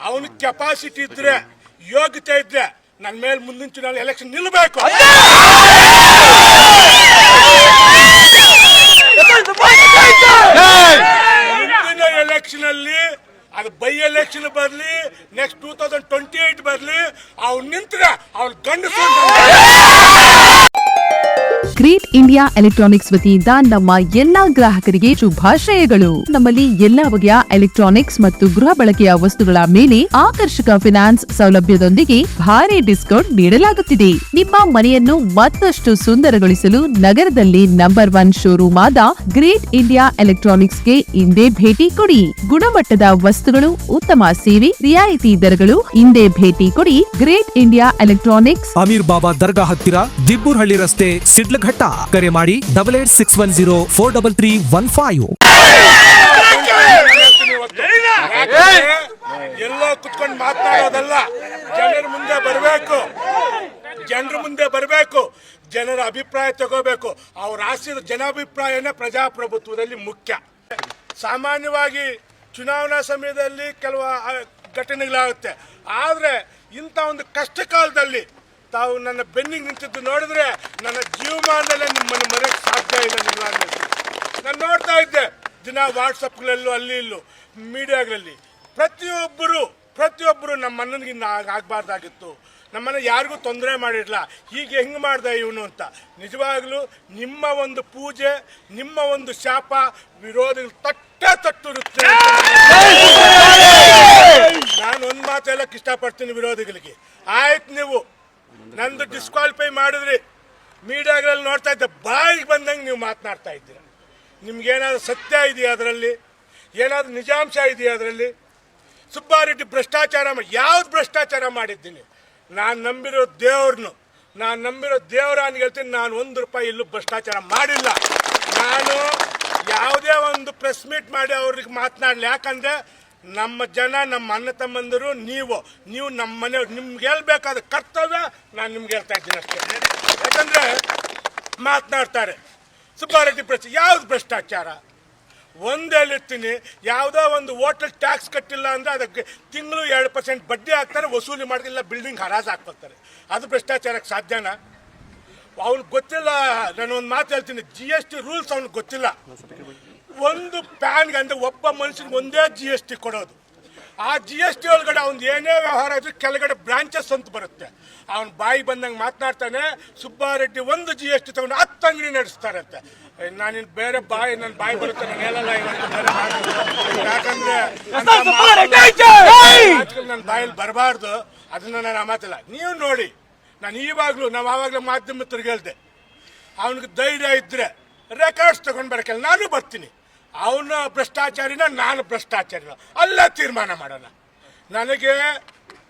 ಅವನ ಕೆಪಾಸಿಟಿ ಇದ್ರೆ ಯೋಗ್ಯತೆ ಇದ್ರೆ ನನ್ನ ಮೇಲೆ ಮುಂದಿನ ಚುನಾವಣೆ ಎಲೆಕ್ಷನ್ ನಿಲ್ಲಬೇಕು. ಮುಂದಿನ ಎಲೆಕ್ಷನ್ ಅಲ್ಲಿ ಅದು ಬೈ ಎಲೆಕ್ಷನ್ ಬರ್ಲಿ, ನೆಕ್ಸ್ಟ್ 2028 ಬರ್ಲಿ, ಅವ್ನು ನಿಂತ್ರೆ ಅವ್ನ ಗಂಡಸು. ಗ್ರೇಟ್ ಇಂಡಿಯಾ ಎಲೆಕ್ಟ್ರಾನಿಕ್ಸ್ ವತಿಯಿಂದ ನಮ್ಮ ಎಲ್ಲಾ ಗ್ರಾಹಕರಿಗೆ ಶುಭಾಶಯಗಳು. ನಮ್ಮಲ್ಲಿ ಎಲ್ಲಾ ಬಗೆಯ ಎಲೆಕ್ಟ್ರಾನಿಕ್ಸ್ ಮತ್ತು ಗೃಹ ಬಳಕೆಯ ವಸ್ತುಗಳ ಮೇಲೆ ಆಕರ್ಷಕ ಫಿನಾನ್ಸ್ ಸೌಲಭ್ಯದೊಂದಿಗೆ ಭಾರಿ ಡಿಸ್ಕೌಂಟ್ ನೀಡಲಾಗುತ್ತಿದೆ. ನಿಮ್ಮ ಮನೆಯನ್ನು ಮತ್ತಷ್ಟು ಸುಂದರಗೊಳಿಸಲು ನಗರದಲ್ಲಿ ನಂಬರ್ 1 ಶೋರೂಮ್ ಆದ ಗ್ರೇಟ್ ಇಂಡಿಯಾ ಎಲೆಕ್ಟ್ರಾನಿಕ್ಸ್ಗೆ ಇಂದೇ ಭೇಟಿ ಕೊಡಿ. ಗುಣಮಟ್ಟದ ವಸ್ತುಗಳು, ಉತ್ತಮ ಸೇವೆ, ರಿಯಾಯಿತಿ ದರಗಳು. ಇಂದೇ ಭೇಟಿ ಕೊಡಿ. ಗ್ರೇಟ್ ಇಂಡಿಯಾ ಎಲೆಕ್ಟ್ರಾನಿಕ್ಸ್, ಅಮೀರ್ ಬಾಬಾ ದರ್ಗಾ ಹತ್ತಿರ, ದಿಬ್ಬೂರ್ಹಳ್ಳಿ ರಸ್ತೆ, ಸಿಡ್ಲಘಟ್ಟ. ಕರೆ ಮಾಡಿ 8861043315. ಎಲ್ಲೋ ಕುತ್ಕೊಂಡು ಮಾತನಾಡೋದಲ್ಲ, ಜನರ ಮುಂದೆ ಬರಬೇಕು, ಜನರ ಅಭಿಪ್ರಾಯ ತಗೋಬೇಕು. ಅವ್ರ ಆಶೀರ್ವಾದ ಜನಾಭಿಪ್ರಾಯನೇ ಪ್ರಜಾಪ್ರಭುತ್ವದಲ್ಲಿ ಮುಖ್ಯ. ಸಾಮಾನ್ಯವಾಗಿ ಚುನಾವಣಾ ಸಮಯದಲ್ಲಿ ಕೆಲವು ಘಟನೆಗಳಾಗುತ್ತೆ, ಆದರೆ ಇಂಥ ಒಂದು ಕಷ್ಟ ಕಾಲದಲ್ಲಿ ತಾವು ನನ್ನ ಬೆನ್ನಿಗೆ ನಿಂತಿದ್ದು ನೋಡಿದ್ರೆ ನನ್ನ ಜೀವಮಾನದಲ್ಲೇ ನಿಮ್ಮನ್ನು ಮರೆಯಕ್ಕೆ ಸಾಧ್ಯ ಇಲ್ಲ. ನಾನು ನೋಡ್ತಾ ಇದ್ದೆ ದಿನ ವಾಟ್ಸಪ್ಗಳಲ್ಲೂ ಅಲ್ಲಿ ಇಲ್ಲೂ ಮೀಡಿಯಾಗಳಲ್ಲಿ ಪ್ರತಿಯೊಬ್ಬರು ನಮ್ಮ ಅಣ್ಣನಿಗೆ ಇನ್ನು ಆಗಬಾರ್ದಾಗಿತ್ತು, ನಮ್ಮನ್ನ ಯಾರಿಗೂ ತೊಂದರೆ ಮಾಡಿರಲ್ಲ, ಹೀಗೆ ಹೆಂಗೆ ಮಾಡ್ದೆ ಇವನು ಅಂತ. ನಿಜವಾಗ್ಲೂ ನಿಮ್ಮ ಒಂದು ಪೂಜೆ, ನಿಮ್ಮ ಒಂದು ಶಾಪ ವಿರೋಧಿಗಳು ತಟ್ಟಿರುತ್ತೆ. ನಾನು ಒಂದು ಮಾತು ಹೇಳಕ್ಕೆ ಇಷ್ಟಪಡ್ತೀನಿ ವಿರೋಧಿಗಳಿಗೆ. ಆಯ್ತು, ನೀವು ನಂದು ಡಿಸ್ಕ್ವಾಲಿಫೈ ಮಾಡಿದ್ರಿ, ಮೀಡಿಯಾಗಳಲ್ಲಿ ನೋಡ್ತಾ ಇದ್ದೆ, ಬಾಯಿಗೆ ಬಂದಂಗೆ ನೀವು ಮಾತನಾಡ್ತಾ ಇದ್ದೀರ. ನಿಮ್ಗೇನಾದ್ರು ಸತ್ಯ ಇದೆಯಾ ಅದರಲ್ಲಿ? ಏನಾದ್ರು ನಿಜಾಂಶ ಇದೆಯಾ ಅದರಲ್ಲಿ? ಸುಬ್ಬಾರೆಡ್ಡಿ ಭ್ರಷ್ಟಾಚಾರ ಯಾವ್ದು ಭ್ರಷ್ಟಾಚಾರ ಮಾಡಿದ್ದೀನಿ? ನಾನು ನಂಬಿರೋ ದೇವರನ್ನು ಹೇಳ್ತೀನಿ, ನಾನು ₹1 ಇಲ್ಲೂ ಭ್ರಷ್ಟಾಚಾರ ಮಾಡಿಲ್ಲ. ನಾನು ಯಾವುದೇ ಒಂದು ಪ್ರೆಸ್ ಮೀಟ್ ಮಾಡಿ ಅವ್ರಿಗೆ ಮಾತನಾಡಲಿ, ಯಾಕಂದರೆ ನಮ್ಮ ಜನ, ನಮ್ಮ ಅಣ್ಣ ತಮ್ಮಂದರು, ನೀವು ನಮ್ಮ ಮನೆಯವ್ರು, ನಿಮ್ಗೆ ಹೇಳ್ಬೇಕಾದ ಕರ್ತವ್ಯ ನಾನು ನಿಮ್ಗೆ ಹೇಳ್ತಾ ಇದ್ದೀನಿ ಅಷ್ಟೇ. ಯಾಕಂದರೆ ಮಾತನಾಡ್ತಾರೆ ಸುಬ್ಬಾರೆಡ್ಡಿ ಯಾವ್ದು ಭ್ರಷ್ಟಾಚಾರ? ಒಂದು ಹೇಳಿರ್ತೀನಿ, ಯಾವುದೋ ಒಂದು ಹೋಟೆಲ್ ಟ್ಯಾಕ್ಸ್ ಕಟ್ಟಿಲ್ಲ ಅಂದರೆ ಅದಕ್ಕೆ ತಿಂಗಳು 2% ಬಡ್ಡಿ ಹಾಕ್ತಾರೆ, ವಸೂಲಿ ಮಾಡಿಲ್ಲ, ಬಿಲ್ಡಿಂಗ್ ಹರಾಜು ಹಾಕ್ತಾರೆ. ಅದು ಭ್ರಷ್ಟಾಚಾರಕ್ಕೆ ಸಾಧ್ಯನಾ? ಅವ್ನಿಗೆ ಗೊತ್ತಿಲ್ಲ. ನಾನು ಒಂದು ಮಾತು ಹೇಳ್ತೀನಿ, GST ರೂಲ್ಸ್ ಅವ್ನಿಗೆ ಗೊತ್ತಿಲ್ಲ. ಒಂದು ಪ್ಯಾನ್ಗೆ ಅಂದರೆ ಒಬ್ಬ ಮನುಷ್ಯನಿಗೆ ಒಂದೇ GST ಕೊಡೋದು. ಆ GST ಒಳಗಡೆ ಅವ್ನು ಏನೇ ವ್ಯವಹಾರ ಇದ್ರೂ ಕೆಳಗಡೆ ಬ್ರಾಂಚಸ್ ಅಂತ ಬರುತ್ತೆ. ಅವ್ನು ಬಾಯಿ ಬಂದಂಗೆ ಮಾತನಾಡ್ತಾನೆ. ಸುಬ್ಬಾರೆಡ್ಡಿ ಒಂದು GST ತಗೊಂಡು 10 ಅಂಗಡಿ ನಡೆಸ್ತಾರಂತೆ. ನಾನು ಬೇರೆ ನನ್ನ ಬಾಯಿ ಬರುತ್ತೆ, ನಾನು ಹೇಳಲ್ಲ. ಯಾಕಂದ್ರೆ ನನ್ನ ಬಾಯಲ್ಲಿ ಬರಬಾರ್ದು, ಅದನ್ನ ನಾನು ಮಾತಿಲ್ಲ. ನೀವು ನೋಡಿ, ನಾವು ಆವಾಗಲೇ ಮಾಧ್ಯಮದವ್ರಿಗೆ ಹೇಳ್ದೆ, ಅವನಿಗೆ ಧೈರ್ಯ ಇದ್ರೆ ರೆಕಾರ್ಡ್ಸ್ ತಗೊಂಡು ಬರಕಲ್ಲ, ನಾನು ಬರ್ತೀನಿ. ಅವನ ಭ್ರಷ್ಟಾಚಾರಿನ, ನಾನು ಭ್ರಷ್ಟಾಚಾರಿನ, ಅಲ್ಲ ತೀರ್ಮಾನ ಮಾಡೋಣ. ನನಗೆ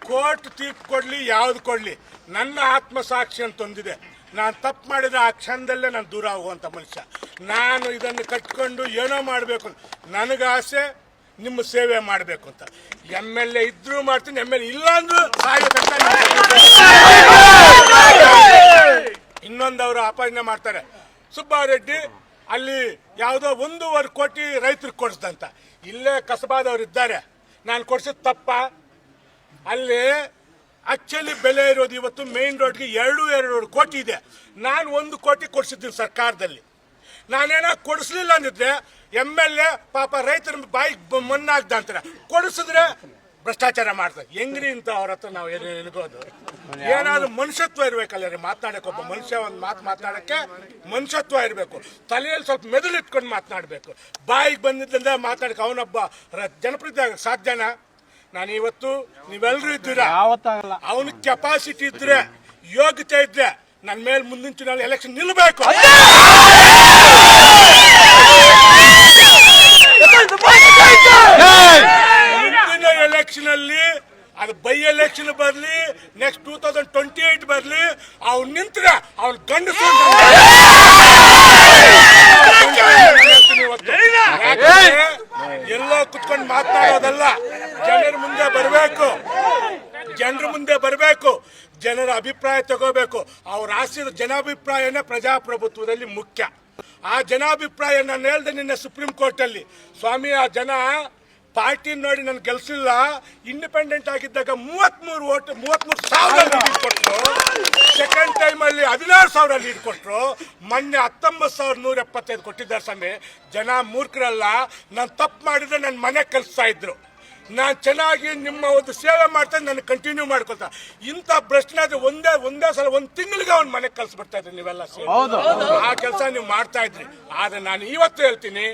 ಕೋರ್ಟ್ ತೀರ್ಪು ಕೊಡಲಿ, ಯಾವ್ದು ಕೊಡಲಿ, ನನ್ನ ಆತ್ಮಸಾಕ್ಷಿ ಅಂತ ಒಂದಿದೆ. ನಾನು ತಪ್ಪು ಮಾಡಿದ್ರೆ ಆ ಕ್ಷಣದಲ್ಲೇ ನಾನು ದೂರ ಆಗುವಂಥ ಮನುಷ್ಯ. ನಾನು ಇದನ್ನು ಕಟ್ಕೊಂಡು ಏನೋ ಮಾಡಬೇಕು ಅಂತ ನನಗೆ ಆಸೆ, ನಿಮ್ಮ ಸೇವೆ ಮಾಡಬೇಕು ಅಂತ. MLA ಇದ್ರೂ ಮಾಡ್ತೀನಿ, MLA ಇಲ್ಲ ಅಂದ್ರೂ ಇನ್ನೊಂದು ಅವರು ಅಪಾಯನೆ ಮಾಡ್ತಾರೆ. ಸುಬ್ಬಾರೆಡ್ಡಿ ಅಲ್ಲಿ ಯಾವುದೋ 1.5 ಕೋಟಿ ರೈತರಿಗೆ ಕೊಡಿಸ್ದಂತ. ಇಲ್ಲೇ ಕಸಬಾದವ್ರು ಇದ್ದಾರೆ, ನಾನು ಕೊಡಿಸಿದ ತಪ್ಪ? ಅಲ್ಲಿ ಆಕ್ಚುಲಿ ಬೆಲೆ ಇರೋದು ಇವತ್ತು ಮೇನ್ ರೋಡ್ಗೆ 2 ಕೋಟಿ ಇದೆ. ನಾನು 1 ಕೋಟಿ ಕೊಡಿಸಿದ್ದೀನಿ ಸರ್ಕಾರದಲ್ಲಿ. ನಾನೇನೋ ಕೊಡಿಸ್ಲಿಲ್ಲ ಅಂದಿದ್ರೆ MLA ಪಾಪ ರೈತರ ಬಾಯಿಗೆ ಮಣ್ಣಾಗ್ದ ಅಂತಾರೆ, ಕೊಡಿಸಿದ್ರೆ ಭ್ರಷ್ಟಾಚಾರ ಮಾಡ್ತಾರೆ. ಹೆಂಗ್ರಿ ಅಂತ ಅವ್ರ ಹತ್ರ ನಾವು ಎಲ್ಗೋದು? ಏನಾದ್ರು ಮನುಷ್ಯತ್ವ ಇರ್ಬೇಕಲ್ಲ ರೀ ಮಾತನಾಡಕ್ಕೆ. ಒಬ್ಬ ಮನುಷ್ಯ ಒಂದು ಮಾತನಾಡಕ್ಕೆ ಮನುಷ್ಯತ್ವ ಇರಬೇಕು, ತಲೆಯಲ್ಲಿ ಸ್ವಲ್ಪ ಮೆದುಳಿಟ್ಕೊಂಡು ಮಾತನಾಡಬೇಕು. ಬಾಯಿಗೆ ಬಂದಿದ್ದಂದ್ರೆ ಮಾತಾಡಕ್ಕೆ ಅವನೊಬ್ಬ ಜನಪ್ರತಿನಿಧಿ ಆಗಕ್ಕೆ ಸಾಧ್ಯನಾ? ನಾನು ಇವತ್ತು ನೀವೆಲ್ಲರೂ ಇದ್ದೀರಾ, ಅವನ ಕೆಪಾಸಿಟಿ ಇದ್ರೆ ಯೋಗ್ಯತೆ ಇದ್ರೆ ನನ್ನ ಮೇಲೆ ಮುಂದಿನ ಚುನಾವಣೆ ಎಲೆಕ್ಷನ್ ನಿಲ್ಲಬೇಕು. ಮುಂದಿನ ಎಲೆಕ್ಷನ್ ಅಲ್ಲಿ ಅದು ಬೈ ಎಲೆಕ್ಷನ್ ಬರ್ಲಿ, ನೆಕ್ಸ್ಟ್ 2028 ಬರ್ಲಿ, ಅವ್ನು ನಿಂತ್ರೆ ಅವ್ನ ಗಂಡಸು. ಎಲ್ಲೋ ಕುತ್ಕೊಂಡು ಮಾತನಾಡೋದಲ್ಲ, ಜನರ ಮುಂದೆ ಬರಬೇಕು, ಜನರ ಅಭಿಪ್ರಾಯ ತಗೋಬೇಕು. ಅವ್ರ ಆಶೀರ್ವಾದ ಜನಾಭಿಪ್ರಾಯನೇ ಪ್ರಜಾಪ್ರಭುತ್ವದಲ್ಲಿ ಮುಖ್ಯ. ಆ ಜನಾಭಿಪ್ರಾಯ ನಾನು ಹೇಳ್ದೆ ನಿನ್ನೆ ಸುಪ್ರೀಂ ಕೋರ್ಟ್ ಅಲ್ಲಿ, ಸ್ವಾಮಿ ಆ ಜನ ಪಾರ್ಟಿ ನೋಡಿ ನನ್ ಗೆಲ್ಸಿಲ್ಲ. ಇಂಡಿಪೆಂಡೆಂಟ್ ಆಗಿದ್ದಾಗ 33,000 ಲೀಡ್ ಕೊಟ್ರು. ಸೆಕೆಂಡ್ ಟೈಮ್ ಅಲ್ಲಿ 16,000 ಲೀಡ್ ಕೊಟ್ರು. ಮೊನ್ನೆ 19,175 ಕೊಟ್ಟಿದ್ದಾರೆ ಸ್ವಾಮಿ. ಜನ ಮೂರ್ಖರಲ್ಲ. ನಾನು ತಪ್ಪು ಮಾಡಿದ್ರೆ ನನ್ನ ಮನೆ ಕಲಿಸ್ತಾ ಇದ್ರು. ನಾನು ಚೆನ್ನಾಗಿ ನಿಮ್ಮ ಒಂದು ಸೇವೆ ಮಾಡ್ತಾ ನಾನು ಕಂಟಿನ್ಯೂ ಮಾಡ್ಕೊತಾ. ಇಂಥ ಭ್ರಷ್ಟನಾದ್ರೆ ಒಂದೇ ಸಲ ಒಂದು ತಿಂಗಳಿಗೆ ಅವ್ನ ಮನೆಗೆ ಕಲ್ಸ್ಬಿಡ್ತಾ ಇದ್ರಿ ನೀವೆಲ್ಲ ಸೇರಿ. ಆ ಕೆಲಸ ನೀವು ಮಾಡ್ತಾ ಇದ್ರಿ. ಆದ್ರೆ ನಾನು ಇವತ್ತು ಹೇಳ್ತೀನಿ,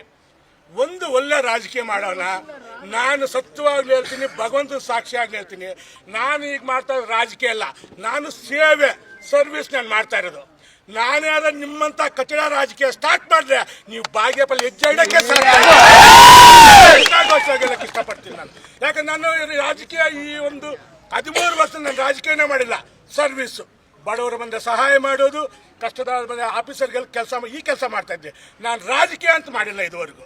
ಒಂದು ಒಳ್ಳೆ ರಾಜಕೀಯ ಮಾಡೋಣ. ನಾನು ಸತ್ಯವಾಗ್ಲೂ ಹೇಳ್ತೀನಿ, ಭಗವಂತನ ಸಾಕ್ಷಿಯಾಗ್ಲೂ ಹೇಳ್ತೀನಿ, ನಾನು ಈಗ ಮಾಡ್ತಾ ಇರೋದು ರಾಜಕೀಯ ಅಲ್ಲ, ನಾನು ಸೇವೆ ಸರ್ವಿಸ್ ನಾನು ಮಾಡ್ತಾ ಇರೋದು. ನಾನೇನಾದ್ರೂ ನಿಮ್ಮಂತ ಕಚಡ ರಾಜಕೀಯ ಸ್ಟಾರ್ಟ್ ಮಾಡಿದ್ರೆ ನೀವು ಬಾಗೇಪಲ್ಲಿ ಹೆಜ್ಜೆ ಇಡಕ್ಕೆ ಇಷ್ಟಪಡ್ತೀನಿ ನಾನು. ಯಾಕಂದ್ರೆ ನಾನು ರಾಜಕೀಯ ಈ ಒಂದು 13 ವರ್ಷ ನಾನು ರಾಜಕೀಯನೇ ಮಾಡಿಲ್ಲ. ಸರ್ವಿಸ್, ಬಡವರು ಬಂದ ಸಹಾಯ ಮಾಡೋದು, ಕಷ್ಟದ ಬಂದ ಆಫೀಸರ್ಗೆಲ್ಲ ಈ ಕೆಲಸ ಮಾಡ್ತಾ ಇದ್ದೆ. ನಾನು ರಾಜಕೀಯ ಅಂತ ಮಾಡಿಲ್ಲ ಇದುವರೆಗೂ.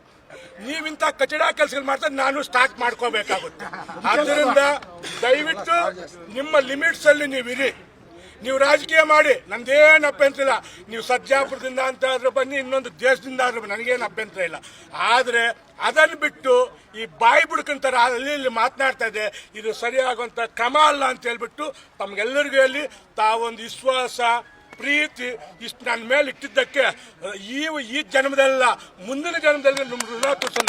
ನೀವಿಂತ ಕಚಡ ಕೆಲಸಗಳು ಮಾಡ್ತಾ ನಾನು ಸ್ಟಾರ್ಟ್ ಮಾಡ್ಕೋಬೇಕಾಗುತ್ತೆ. ಆದ್ದರಿಂದ ದಯವಿಟ್ಟು ನಿಮ್ಮ ಲಿಮಿಟ್ಸ್ ಅಲ್ಲಿ ನೀವಿರಿ. ನೀವು ರಾಜಕೀಯ ಮಾಡಿ, ನಂದೇನು ಅಭ್ಯಂತರ ಇಲ್ಲ. ನೀವು ಸಜ್ಜಾಪುರದಿಂದ ಅಂತ ಆದ್ರೂ ಬನ್ನಿ, ಇನ್ನೊಂದು ದೇಶದಿಂದ ಆದ್ರೂ ನನಗೇನು ಅಭ್ಯಂತರ ಇಲ್ಲ. ಆದರೆ ಅದನ್ನು ಬಿಟ್ಟು ಈ ಬಾಯಿ ಬುಡ್ಕಂತಾರ ಅಲ್ಲಿ ಇಲ್ಲಿ ಮಾತನಾಡ್ತಾ ಇದೆ, ಇದು ಸರಿಯಾಗುವಂಥ ಕ್ರಮ ಅಲ್ಲ ಅಂತ ಹೇಳ್ಬಿಟ್ಟು ತಮ್ಗೆಲ್ಲರಿಗೂ ಹೇಳಿ, ತಾವೊಂದು ವಿಶ್ವಾಸ ಪ್ರೀತಿ ಇಷ್ಟು ನನ್ನ ಮೇಲೆ ಇಟ್ಟಿದ್ದಕ್ಕೆ ಈ ಜನ್ಮದಲ್ಲ ಮುಂದಿನ ಜನ್ಮದಲ್ಲಿ ನಿಮ್ಮ ಋಣ ತೋರಿಸೋ